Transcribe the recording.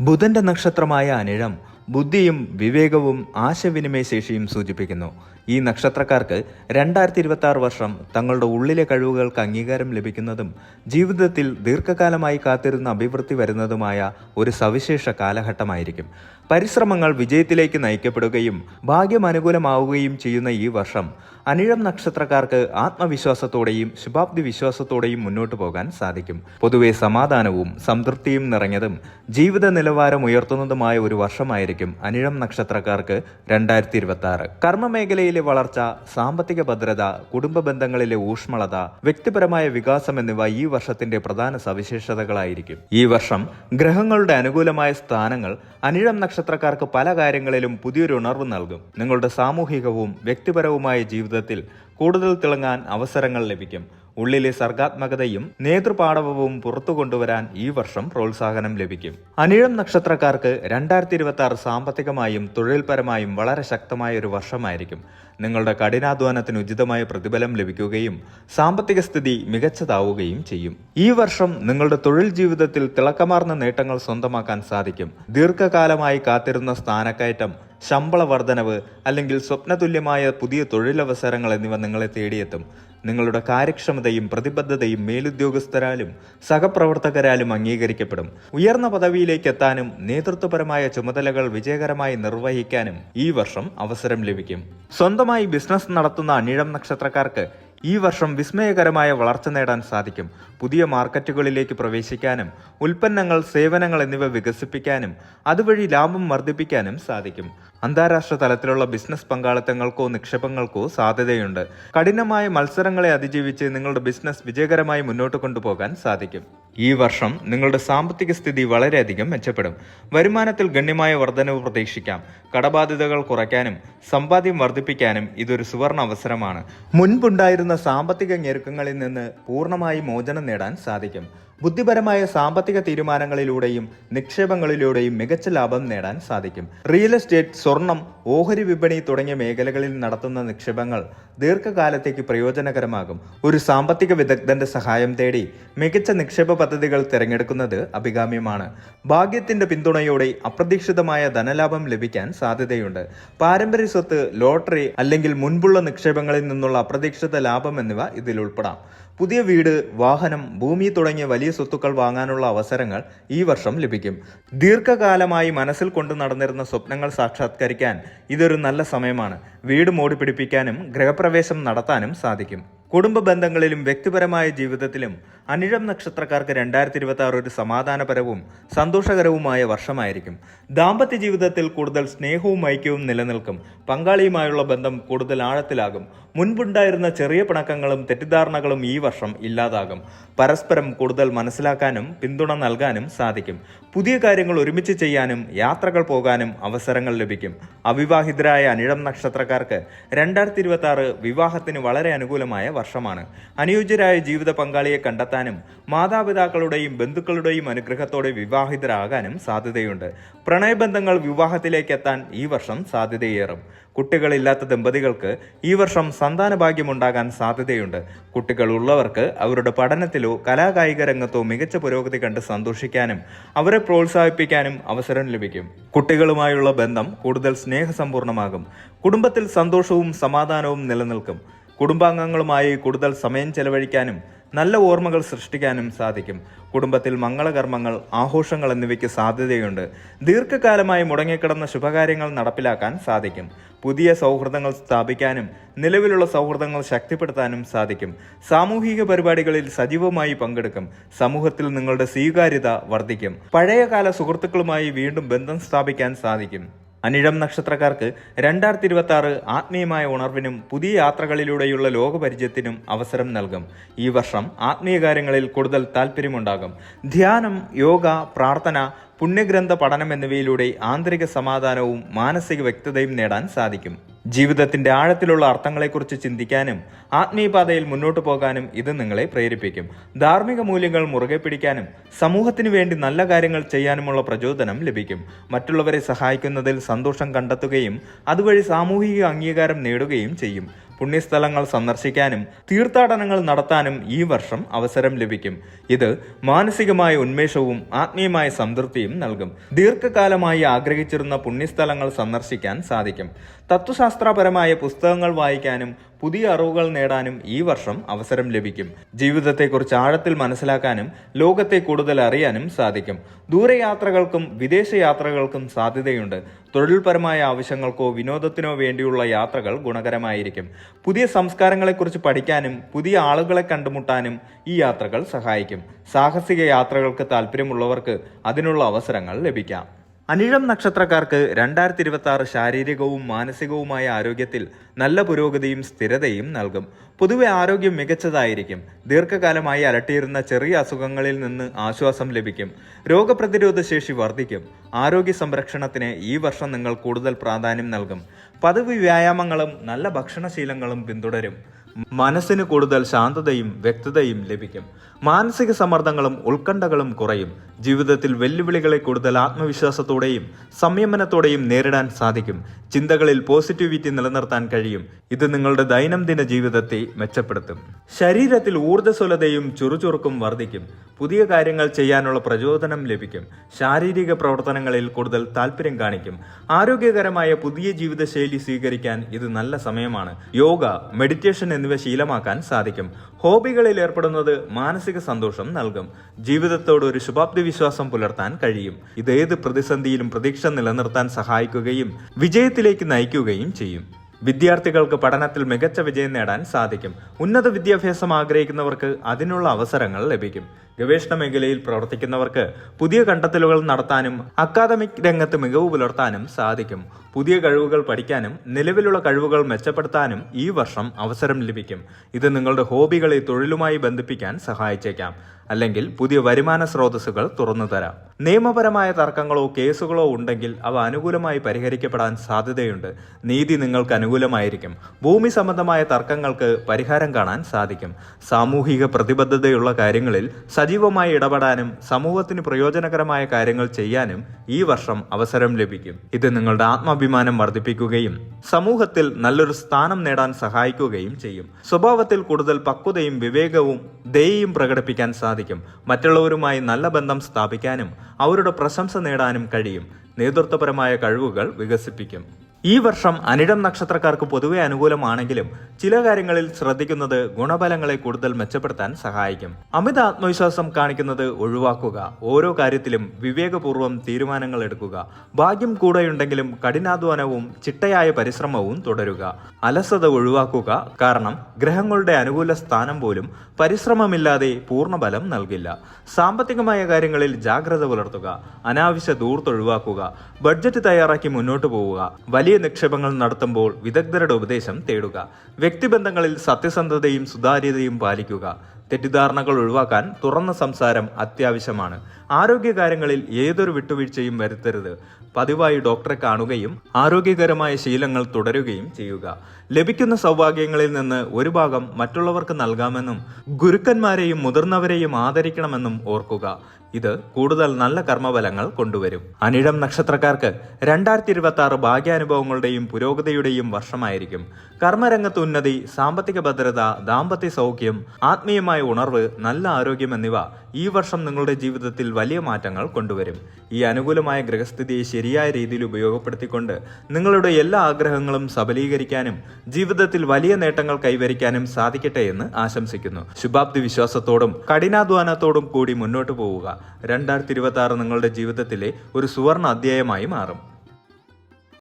ബുധന്റെ നക്ഷത്രമായ അനിഴം ബുദ്ധിയും വിവേകവും ആശയവിനിമയ ശേഷിയും സൂചിപ്പിക്കുന്നു. ഈ നക്ഷത്രക്കാർക്ക് 2026 വർഷം തങ്ങളുടെ ഉള്ളിലെ കഴിവുകൾക്ക് അംഗീകാരം ലഭിക്കുന്നതും ജീവിതത്തിൽ ദീർഘകാലമായി കാത്തിരുന്ന അഭിവൃദ്ധി വരുന്നതുമായ ഒരു സവിശേഷ കാലഘട്ടമായിരിക്കും. പരിശ്രമങ്ങൾ വിജയത്തിലേക്ക് നയിക്കപ്പെടുകയും ഭാഗ്യം അനുകൂലമാവുകയും ചെയ്യുന്ന ഈ വർഷം അനിഴം നക്ഷത്രക്കാർക്ക് ആത്മവിശ്വാസത്തോടെയും ശുഭാപ്തി വിശ്വാസത്തോടെയും മുന്നോട്ടു പോകാൻ സാധിക്കും. പൊതുവെ സമാധാനവും സംതൃപ്തിയും നിറഞ്ഞതും ജീവിത നിലവാരം ഉയർത്തുന്നതുമായ ഒരു വർഷമായിരിക്കും അനിഴം നക്ഷത്രക്കാർക്ക് 2026. കർമ്മമേഖലയിലെ വളർച്ച, സാമ്പത്തിക ഭദ്രത, കുടുംബ ബന്ധങ്ങളിലെ ഊഷ്മളത, വ്യക്തിപരമായ വികാസം എന്നിവ ഈ വർഷത്തിന്റെ പ്രധാന സവിശേഷതകളായിരിക്കും. ഈ വർഷം ഗ്രഹങ്ങളുടെ അനുകൂലമായ സ്ഥാനങ്ങൾ അനിഴം നക്ഷത്രക്കാർക്ക് പല കാര്യങ്ങളിലും പുതിയൊരു ഉണർവ് നൽകും. നിങ്ങളുടെ സാമൂഹികവും വ്യക്തിപരവുമായ ജീവിതത്തിൽ കൂടുതൽ തിളങ്ങാൻ അവസരങ്ങൾ ലഭിക്കും. ഉള്ളിലെ സർഗാത്മകതയും നേതൃപാടവവും പുറത്തു കൊണ്ടുവരാൻ ഈ വർഷം പ്രോത്സാഹനം ലഭിക്കും. അനിഴം നക്ഷത്രക്കാർക്ക് 2026 സാമ്പത്തികമായും തൊഴിൽപരമായും വളരെ ശക്തമായ ഒരു വർഷമായിരിക്കും. നിങ്ങളുടെ കഠിനാധ്വാനത്തിന് ഉചിതമായ പ്രതിഫലം ലഭിക്കുകയും സാമ്പത്തിക സ്ഥിതി മികച്ചതാവുകയും ചെയ്യും. ഈ വർഷം നിങ്ങളുടെ തൊഴിൽ ജീവിതത്തിൽ തിളക്കമാർന്ന നേട്ടങ്ങൾ സ്വന്തമാക്കാൻ സാധിക്കും. ദീർഘകാലമായി കാത്തിരുന്ന സ്ഥാനക്കയറ്റം, ശമ്പള വർധനവ് അല്ലെങ്കിൽ സ്വപ്നതുല്യമായ പുതിയ തൊഴിലവസരങ്ങൾ എന്നിവ നിങ്ങളെ തേടിയെത്തും. നിങ്ങളുടെ കാര്യക്ഷമതയും പ്രതിബദ്ധതയും മേലുദ്യോഗസ്ഥരാലും സഹപ്രവർത്തകരാലും അംഗീകരിക്കപ്പെടും. ഉയർന്ന പദവിയിലേക്ക് എത്താനും നേതൃത്വപരമായ ചുമതലകൾ വിജയകരമായി നിർവഹിക്കാനും ഈ വർഷം അവസരം ലഭിക്കും. സ്വന്തമായി ബിസിനസ് നടത്തുന്ന അനിഴം നക്ഷത്രക്കാർക്ക് ഈ വർഷം വിസ്മയകരമായ വളർച്ച നേടാൻ സാധിക്കും. പുതിയ മാർക്കറ്റുകളിലേക്ക് പ്രവേശിക്കാനും ഉൽപ്പന്നങ്ങൾ, സേവനങ്ങൾ എന്നിവ വികസിപ്പിക്കാനും അതുവഴി ലാഭം വർദ്ധിപ്പിക്കാനും സാധിക്കും. അന്താരാഷ്ട്ര തലത്തിലുള്ള ബിസിനസ് പങ്കാളിത്തങ്ങൾക്കോ നിക്ഷേപങ്ങൾക്കോ സാധ്യതയുണ്ട്. കഠിനമായ മത്സരങ്ങളെ അതിജീവിച്ച് നിങ്ങളുടെ ബിസിനസ് വിജയകരമായി മുന്നോട്ട് കൊണ്ടുപോകാൻ സാധിക്കും. ഈ വർഷം നിങ്ങളുടെ സാമ്പത്തിക സ്ഥിതി വളരെയധികം മെച്ചപ്പെടും. വരുമാനത്തിൽ ഗണ്യമായ വർധനവ് പ്രതീക്ഷിക്കാം. കടബാധ്യതകൾ കുറയ്ക്കാനും സമ്പാദ്യം വർദ്ധിപ്പിക്കാനും ഇതൊരു സുവർണ അവസരമാണ്. മുൻപുണ്ടായിരുന്ന സാമ്പത്തിക ഞെരുക്കങ്ങളിൽ നിന്ന് പൂർണ്ണമായി മോചനം നേടാൻ സാധിക്കും. ബുദ്ധിപരമായ സാമ്പത്തിക തീരുമാനങ്ങളിലൂടെയും നിക്ഷേപങ്ങളിലൂടെയും മികച്ച ലാഭം നേടാൻ സാധിക്കും. റിയൽ എസ്റ്റേറ്റ്, സ്വർണം, ഓഹരി വിപണി തുടങ്ങിയ മേഖലകളിൽ നടത്തുന്ന നിക്ഷേപങ്ങൾ ദീർഘകാലത്തേക്ക് പ്രയോജനകരമാകും. ഒരു സാമ്പത്തിക വിദഗ്ധന്റെ സഹായം തേടി മികച്ച നിക്ഷേപ പദ്ധതികൾ തിരഞ്ഞെടുക്കുന്നത് അഭികാമ്യമാണ്. ഭാഗ്യത്തിന്റെ പിന്തുണയോടെ അപ്രതീക്ഷിതമായ ധനലാഭം ലഭിക്കാൻ സാധ്യതയുണ്ട്. പാരമ്പര്യ സ്വത്ത്, ലോട്ടറി അല്ലെങ്കിൽ മുൻപുള്ള നിക്ഷേപങ്ങളിൽ നിന്നുള്ള അപ്രതീക്ഷിത ലാഭം എന്നിവ ഇതിൽ ഉൾപ്പെടാം. പുതിയ വീട്, വാഹനം, ഭൂമി തുടങ്ങിയ വലിയ സ്വത്തുക്കൾ വാങ്ങാനുള്ള അവസരങ്ങൾ ഈ വർഷം ലഭിക്കും. ദീർഘകാലമായി മനസ്സിൽ കൊണ്ടു നടന്നിരുന്ന സ്വപ്നങ്ങൾ സാക്ഷാത്കരിക്കാൻ ഇതൊരു നല്ല സമയമാണ്. വീട് മോടി പിടിപ്പിക്കാനും ഗൃഹപ്രവേശം നടത്താനും സാധിക്കും. കുടുംബ ബന്ധങ്ങളിലും വ്യക്തിപരമായ ജീവിതത്തിലും അനിഴം നക്ഷത്രക്കാർക്ക് 2026 ഒരു സമാധാനപരവും സന്തോഷകരവുമായ വർഷമായിരിക്കും. ദാമ്പത്യ ജീവിതത്തിൽ കൂടുതൽ സ്നേഹവും ഐക്യവും നിലനിൽക്കും. പങ്കാളിയുമായുള്ള ബന്ധം കൂടുതൽ ആഴത്തിലാകും. മുൻപുണ്ടായിരുന്ന ചെറിയ പിണക്കങ്ങളും തെറ്റിദ്ധാരണകളും ഈ വർഷം ഇല്ലാതാകും. പരസ്പരം കൂടുതൽ മനസ്സിലാക്കാനും പിന്തുണ നൽകാനും സാധിക്കും. പുതിയ കാര്യങ്ങൾ ഒരുമിച്ച് ചെയ്യാനും യാത്രകൾ പോകാനും അവസരങ്ങൾ ലഭിക്കും. അവിവാഹിതരായ അനിഴം നക്ഷത്രക്കാർക്ക് 2026 വിവാഹത്തിന് വളരെ അനുകൂലമായ വർഷമാണ്. അനുയോജ്യരായ ജീവിത പങ്കാളിയെ കണ്ടെത്താനും മാതാപിതാക്കളുടെയും ബന്ധുക്കളുടെയും അനുഗ്രഹത്തോടെ വിവാഹിതരാകാനും സാധ്യതയുണ്ട്. പ്രണയബന്ധങ്ങൾ വിവാഹത്തിലേക്ക് എത്താൻ ഈ വർഷം സാധ്യതയേറും. കുട്ടികളില്ലാത്ത ദമ്പതികൾക്ക് ഈ വർഷം സന്താന ഭാഗ്യമുണ്ടാകാൻ സാധ്യതയുണ്ട്. കുട്ടികൾ ഉള്ളവർക്ക് അവരുടെ പഠനത്തിലോ കലാകായിക രംഗത്തോ മികച്ച പുരോഗതി കണ്ട് സന്തോഷിക്കാനും അവരെ പ്രോത്സാഹിപ്പിക്കാനും അവസരം ലഭിക്കും. കുട്ടികളുമായുള്ള ബന്ധം കൂടുതൽ സ്നേഹസമ്പൂർണമാകും. കുടുംബത്തിൽ സന്തോഷവും സമാധാനവും നിലനിൽക്കും. കുടുംബാംഗങ്ങളുമായി കൂടുതൽ സമയം ചെലവഴിക്കാനും നല്ല ഓർമ്മകൾ സൃഷ്ടിക്കാനും സാധിക്കും. കുടുംബത്തിൽ മംഗളകർമ്മങ്ങൾ, ആഘോഷങ്ങൾ എന്നിവയ്ക്ക് സാധ്യതയുണ്ട്. ദീർഘകാലമായി മുടങ്ങിക്കിടന്ന ശുഭകാര്യങ്ങൾ നടപ്പിലാക്കാൻ സാധിക്കും. പുതിയ സൗഹൃദങ്ങൾ സ്ഥാപിക്കാനും നിലവിലുള്ള സൗഹൃദങ്ങൾ ശക്തിപ്പെടുത്താനും സാധിക്കും. സാമൂഹിക പരിപാടികളിൽ സജീവമായി പങ്കെടുക്കും. സമൂഹത്തിൽ നിങ്ങളുടെ സ്വീകാര്യത വർദ്ധിക്കും. പഴയകാല സുഹൃത്തുക്കളുമായി വീണ്ടും ബന്ധം സ്ഥാപിക്കാൻ സാധിക്കും. അനിഴം നക്ഷത്രക്കാർക്ക് 2026 ആത്മീയമായ ഉണർവിനും പുതിയ യാത്രകളിലൂടെയുള്ള ലോകപരിചയത്തിനും അവസരം നൽകും. ഈ വർഷം ആത്മീയ കാര്യങ്ങളിൽ കൂടുതൽ താല്പര്യമുണ്ടാകും. ധ്യാനം, യോഗ, പ്രാർത്ഥന, പുണ്യഗ്രന്ഥ പഠനം എന്നിവയിലൂടെ ആന്തരിക സമാധാനവും മാനസിക വ്യക്തതയും നേടാൻ സാധിക്കും. ജീവിതത്തിന്റെ ആഴത്തിലുള്ള അർത്ഥങ്ങളെക്കുറിച്ച് ചിന്തിക്കാനും ആത്മീയപാതയിൽ മുന്നോട്ടു പോകാനും ഇത് നിങ്ങളെ പ്രേരിപ്പിക്കും. ധാർമ്മിക മൂല്യങ്ങൾ മുറുകെ പിടിക്കാനും സമൂഹത്തിനു വേണ്ടി നല്ല കാര്യങ്ങൾ ചെയ്യാനുമുള്ള പ്രചോദനം ലഭിക്കും. മറ്റുള്ളവരെ സഹായിക്കുന്നതിൽ സന്തോഷം കണ്ടെത്തുകയും അതുവഴി സാമൂഹിക അംഗീകാരം നേടുകയും ചെയ്യും. പുണ്യസ്ഥലങ്ങൾ സന്ദർശിക്കാനും തീർത്ഥാടനങ്ങൾ നടത്താനും ഈ വർഷം അവസരം ലഭിക്കും. ഇത് മാനസികമായ ഉന്മേഷവും ആത്മീയമായ സംതൃപ്തിയും നൽകും. ദീർഘകാലമായി ആഗ്രഹിച്ചിരുന്ന പുണ്യസ്ഥലങ്ങൾ സന്ദർശിക്കാൻ സാധിക്കും. തത്വശാസ്ത്രപരമായ പുസ്തകങ്ങൾ വായിക്കാനും പുതിയ അറിവുകൾ നേടാനും ഈ വർഷം അവസരം ലഭിക്കും. ജീവിതത്തെക്കുറിച്ച് ആഴത്തിൽ മനസ്സിലാക്കാനും ലോകത്തെ കൂടുതൽ അറിയാനും സാധിക്കും. ദൂരയാത്രകൾക്കും വിദേശ യാത്രകൾക്കും സാധ്യതയുണ്ട്. തൊഴിൽപരമായ ആവശ്യങ്ങൾക്കോ വിനോദത്തിനോ വേണ്ടിയുള്ള യാത്രകൾ ഗുണകരമായിരിക്കും. പുതിയ സംസ്കാരങ്ങളെക്കുറിച്ച് പഠിക്കാനും പുതിയ ആളുകളെ കണ്ടുമുട്ടാനും ഈ യാത്രകൾ സഹായിക്കും. സാഹസിക യാത്രകൾക്ക് താല്പര്യമുള്ളവർക്ക് അതിനുള്ള അവസരങ്ങൾ ലഭിക്കാം. അനിഴം നക്ഷത്രക്കാർക്ക് 2026 ശാരീരികവും മാനസികവുമായ ആരോഗ്യത്തിൽ നല്ല പുരോഗതിയും സ്ഥിരതയും നൽകും. പൊതുവെ ആരോഗ്യം മികച്ചതായിരിക്കും. ദീർഘകാലമായി അലട്ടിയിരുന്ന ചെറിയ അസുഖങ്ങളിൽ നിന്ന് ആശ്വാസം ലഭിക്കും. രോഗപ്രതിരോധ ശേഷി വർദ്ധിക്കും. ആരോഗ്യ സംരക്ഷണത്തിന് ഈ വർഷം നിങ്ങൾ കൂടുതൽ പ്രാധാന്യം നൽകും. പതിവ് വ്യായാമങ്ങളും നല്ല ഭക്ഷണശീലങ്ങളും പിന്തുടരും. മനസ്സിന് കൂടുതൽ ശാന്തതയും വ്യക്തതയും ലഭിക്കും. മാനസിക സമ്മർദ്ദങ്ങളും ഉത്കണ്ഠകളും കുറയും. ജീവിതത്തിൽ വെല്ലുവിളികളെ കൂടുതൽ ആത്മവിശ്വാസത്തോടെയും സംയമനത്തോടെയും നേരിടാൻ സാധിക്കും. ചിന്തകളിൽ പോസിറ്റിവിറ്റി നിലനിർത്താൻ കഴിയും. ഇത് നിങ്ങളുടെ ദൈനംദിന ജീവിതത്തെ മെച്ചപ്പെടുത്തും. ശരീരത്തിൽ ഊർജ്ജസ്വലതയും ചുറുചുറുക്കും വർദ്ധിക്കും. പുതിയ കാര്യങ്ങൾ ചെയ്യാനുള്ള പ്രചോദനം ലഭിക്കും. ശാരീരിക പ്രവർത്തനങ്ങളിൽ കൂടുതൽ താല്പര്യം കാണിക്കും. ആരോഗ്യകരമായ പുതിയ ജീവിതശൈലി സ്വീകരിക്കാൻ ഇത് നല്ല സമയമാണ്. യോഗ, മെഡിറ്റേഷൻ എന്നിവ ശീലമാക്കാൻ സാധിക്കും. ഹോബികളിൽ ഏർപ്പെടുന്നത് മാനസിക സന്തോഷം നൽകും. ജീവിതത്തോട് ഒരു ശുഭാപ്തി വിശ്വാസം പുലർത്താൻ കഴിയും. ഇത് ഏത് പ്രതിസന്ധിയിലും പ്രതീക്ഷ നിലനിർത്താൻ സഹായിക്കുകയും വിജയത്തിലേക്ക് നയിക്കുകയും ചെയ്യും. വിദ്യാർത്ഥികൾക്ക് പഠനത്തിൽ മികച്ച വിജയം നേടാൻ സാധിക്കും. ഉന്നത വിദ്യാഭ്യാസം ആഗ്രഹിക്കുന്നവർക്ക് അതിനുള്ള അവസരങ്ങൾ ലഭിക്കും. ഗവേഷണ മേഖലയിൽ പ്രവർത്തിക്കുന്നവർക്ക് പുതിയ കണ്ടെത്തലുകൾ നടത്താനും അക്കാദമിക് രംഗത്ത് മികവ് പുലർത്താനും സാധിക്കും. പുതിയ കഴിവുകൾ പഠിക്കാനും നിലവിലുള്ള കഴിവുകൾ മെച്ചപ്പെടുത്താനും ഈ വർഷം അവസരം ലഭിക്കും. ഇത് നിങ്ങളുടെ ഹോബികളെ തൊഴിലുമായി ബന്ധിപ്പിക്കാൻ സഹായിച്ചേക്കാം. അല്ലെങ്കിൽ പുതിയ വരുമാന സ്രോതസ്സുകൾ തുറന്നു തരാം. നിയമപരമായ തർക്കങ്ങളോ കേസുകളോ ഉണ്ടെങ്കിൽ അവ അനുകൂലമായി പരിഹരിക്കപ്പെടാൻ സാധ്യതയുണ്ട്. നീതി നിങ്ങൾക്ക് അനുകൂലമായിരിക്കും. ഭൂമി സംബന്ധമായ തർക്കങ്ങൾക്ക് പരിഹാരം കാണാൻ സാധിക്കും. സാമൂഹിക പ്രതിബദ്ധതയുള്ള കാര്യങ്ങളിൽ സജീവമായി ഇടപെടാനും സമൂഹത്തിന് പ്രയോജനകരമായ കാര്യങ്ങൾ ചെയ്യാനും ഈ വർഷം അവസരം ലഭിക്കും. ഇത് നിങ്ങളുടെ ആത്മാഭിമാനം വർദ്ധിപ്പിക്കുകയും സമൂഹത്തിൽ നല്ലൊരു സ്ഥാനം നേടാൻ സഹായിക്കുകയും ചെയ്യും. സ്വഭാവത്തിൽ കൂടുതൽ പക്വതയും വിവേകവും ദയയും പ്രകടിപ്പിക്കാൻ സാധിക്കും. മറ്റുള്ളവരുമായി നല്ല ബന്ധം സ്ഥാപിക്കാനും അവരുടെ പ്രശംസ നേടാനും കഴിയും. നേതൃത്വപരമായ കഴിവുകൾ വികസിപ്പിക്കും. ഈ വർഷം അനിഴം നക്ഷത്രക്കാർക്ക് പൊതുവെ അനുകൂലമാണെങ്കിലും ചില കാര്യങ്ങളിൽ ശ്രദ്ധിക്കുന്നത് ഗുണഫലങ്ങളെ കൂടുതൽ മെച്ചപ്പെടുത്താൻ സഹായിക്കും. അമിത ആത്മവിശ്വാസം കാണിക്കുന്നത് ഒഴിവാക്കുക. ഓരോ കാര്യത്തിലും വിവേകപൂർവ്വം തീരുമാനങ്ങൾ എടുക്കുക. ഭാഗ്യം കൂടെയുണ്ടെങ്കിലും കഠിനാധ്വാനവും ചിട്ടയായ പരിശ്രമവും തുടരുക. അലസത ഒഴിവാക്കുക. കാരണം ഗ്രഹങ്ങളുടെ അനുകൂല സ്ഥാനം പോലും പരിശ്രമമില്ലാതെ പൂർണ്ണഫലം നൽകില്ല. സാമ്പത്തികമായ കാര്യങ്ങളിൽ ജാഗ്രത പുലർത്തുക. അനാവശ്യ ധൂർത്ത് ഒഴിവാക്കുക. ബഡ്ജറ്റ് തയ്യാറാക്കി മുന്നോട്ട് പോവുക. വലിയ നിക്ഷേപങ്ങൾ നടത്തുമ്പോൾ വിദഗ്ധരുടെ ഉപദേശം തേടുക. വ്യക്തിബന്ധങ്ങളിൽ സത്യസന്ധതയും സുതാര്യതയും പാലിക്കുക. തെറ്റിദ്ധാരണകൾ ഒഴിവാക്കാൻ തുറന്ന സംസാരം അത്യാവശ്യമാണ്. ആരോഗ്യകാര്യങ്ങളിൽ ഏതൊരു വിട്ടുവീഴ്ചയും വരുത്തരുത്. പതിവായി ഡോക്ടറെ കാണുകയും ആരോഗ്യകരമായ ശീലങ്ങൾ തുടരുകയും ചെയ്യുക. ലഭിക്കുന്ന സൗഭാഗ്യങ്ങളിൽ നിന്ന് ഒരു ഭാഗം മറ്റുള്ളവർക്ക് നൽകാമെന്നും ഗുരുക്കന്മാരെയും മുതിർന്നവരെയും ആദരിക്കണമെന്നും ഓർക്കുക. ഇത് കൂടുതൽ നല്ല കർമ്മഫലങ്ങൾ കൊണ്ടുവരും. അനിഴം നക്ഷത്രക്കാർക്ക് 2026 ഭാഗ്യാനുഭവങ്ങളുടെയും പുരോഗതിയുടെയും വർഷമായിരിക്കും. കർമ്മരംഗത്ത് ഉന്നതി, സാമ്പത്തിക ഭദ്രത, ദാമ്പത്യ സൗഖ്യം, ആത്മീയമായ ഉണർവ്, നല്ല ആരോഗ്യം എന്നിവ ഈ വർഷം നിങ്ങളുടെ ജീവിതത്തിൽ വലിയ മാറ്റങ്ങൾ കൊണ്ടുവരും. ഈ അനുകൂലമായ ഗ്രഹസ്ഥിതിയെ ശരിയായ രീതിയിൽ ഉപയോഗപ്പെടുത്തിക്കൊണ്ട് നിങ്ങളുടെ എല്ലാ ആഗ്രഹങ്ങളും സബലീകരിക്കാനും ജീവിതത്തിൽ വലിയ നേട്ടങ്ങൾ കൈവരിക്കാനും സാധിക്കട്ടെ എന്ന് ആശംസിക്കുന്നു. ശുഭാപ്തി വിശ്വാസത്തോടും കഠിനാധ്വാനത്തോടും കൂടി മുന്നോട്ട് പോവുക. 2026 നിങ്ങളുടെ ജീവിതത്തിലെ ഒരു സുവർണ അധ്യായമായി മാറും.